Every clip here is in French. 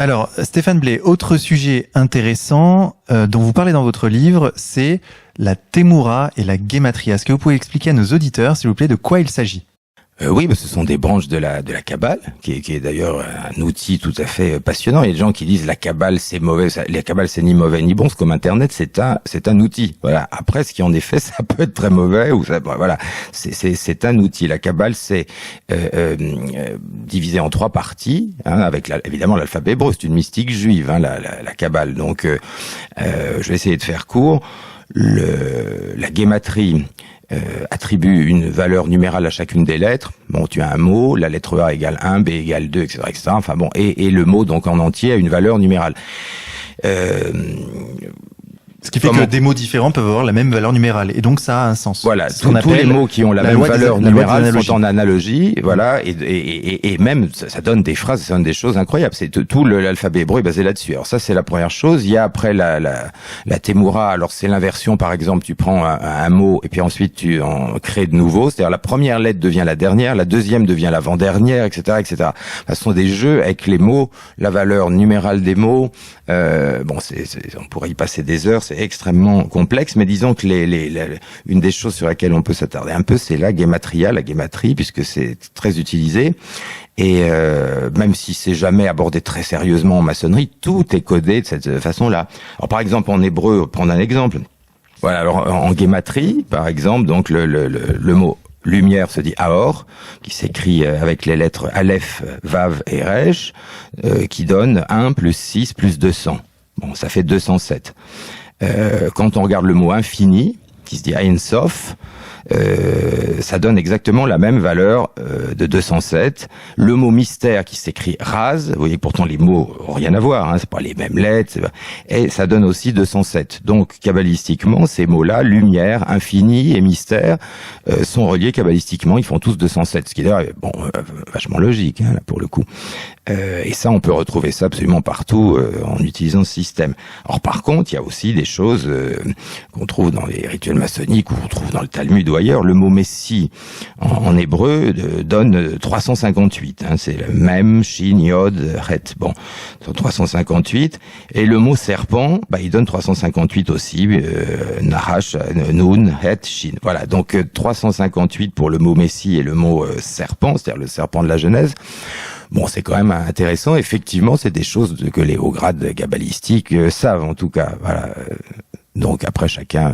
Alors, Stéphane Blais, autre sujet intéressant dont vous parlez dans votre livre, c'est la Témoura et la Guématria. Est-ce que vous pouvez expliquer à nos auditeurs, s'il vous plaît, de quoi il s'agit ? Oui, ce sont des branches de la Kabbale, qui est d'ailleurs un outil tout à fait passionnant. Il y a des gens qui disent la Kabbale c'est mauvais, la Kabbale c'est ni mauvais ni bon, c'est comme Internet, c'est un outil. Voilà. Après, ce qui en effet, ça peut être très mauvais ou ça, voilà, c'est un outil. La Kabbale c'est divisé en 3 parties, hein, avec évidemment l'alphabet hébreu. C'est une mystique juive, hein, la Kabbale. Donc, je vais essayer de faire court. La guématrie attribue une valeur numérale à chacune des lettres. Bon, tu as un mot, la lettre A égale 1, B égale 2, etc., etc. Enfin bon, et le mot donc en entier a une valeur numérale. Ce qui fait que des mots différents peuvent avoir la même valeur numérale, et donc ça a un sens. Voilà, tous les mots qui ont la même valeur numérale sont en analogie, voilà, et même ça donne des phrases, ça donne des choses incroyables. C'est tout l'alphabet hébreu est basé là-dessus. Alors ça, c'est la première chose. Il y a après la Témoura. Alors c'est l'inversion, par exemple, tu prends un mot et puis ensuite tu en crées de nouveaux. C'est-à-dire la première lettre devient la dernière, la deuxième devient l'avant-dernière, etc., etc. Ce sont des jeux avec les mots, la valeur numérale des mots. Bon, on pourrait y passer des heures. C'est extrêmement complexe, mais disons que une des choses sur laquelle on peut s'attarder un peu, c'est la guématrie, puisque c'est très utilisé. Et même si c'est jamais abordé très sérieusement en maçonnerie, tout est codé de cette façon-là. Alors par exemple en hébreu, prendre un exemple. Voilà, alors en guématrie, par exemple, donc le mot lumière se dit Aor, qui s'écrit avec les lettres Aleph, Vav et Resh, qui donne 1 plus 6 plus 200. Bon, ça fait 207. Quand on regarde le mot infini, qui se dit Ein Sof, ça donne exactement la même valeur de 207. Le mot mystère qui s'écrit Raz, vous voyez pourtant les mots ont rien à voir, hein, c'est pas les mêmes lettres, et ça donne aussi 207. Donc kabbalistiquement, ces mots-là, lumière, infini et mystère, sont reliés kabbalistiquement, ils font tous 207, ce qui est d'ailleurs vachement logique, hein, là, pour le coup. Et ça, on peut retrouver ça absolument partout en utilisant ce système. Alors par contre, il y a aussi des choses qu'on trouve dans les rituels maçonniques ou qu'on trouve dans le Talmud ou ailleurs. Le mot Messie en hébreu donne 358. Hein, c'est le même, Shin, Yod, Het. Bon, 358. Et le mot serpent, il donne 358 aussi. Nahash, Nun, Het, Shin. Voilà, donc 358 pour le mot Messie et le mot serpent, c'est-à-dire le serpent de la Genèse. Bon, c'est quand même intéressant. Effectivement, c'est des choses que les hauts grades kabbalistiques savent, en tout cas. Voilà. Donc après, chacun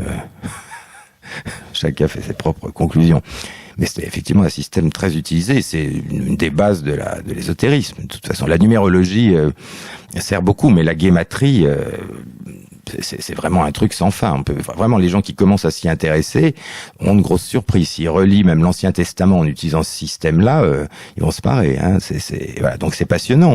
fait ses propres conclusions. Mais c'est effectivement un système très utilisé. C'est une des bases de l'ésotérisme. De toute façon, la numérologie sert beaucoup, mais la guématrie, c'est vraiment un truc sans fin. Vraiment, les gens qui commencent à s'y intéresser ont une grosse surprise. S'ils relient même l'Ancien Testament en utilisant ce système-là, ils vont se marrer. Hein. Voilà. Donc c'est passionnant.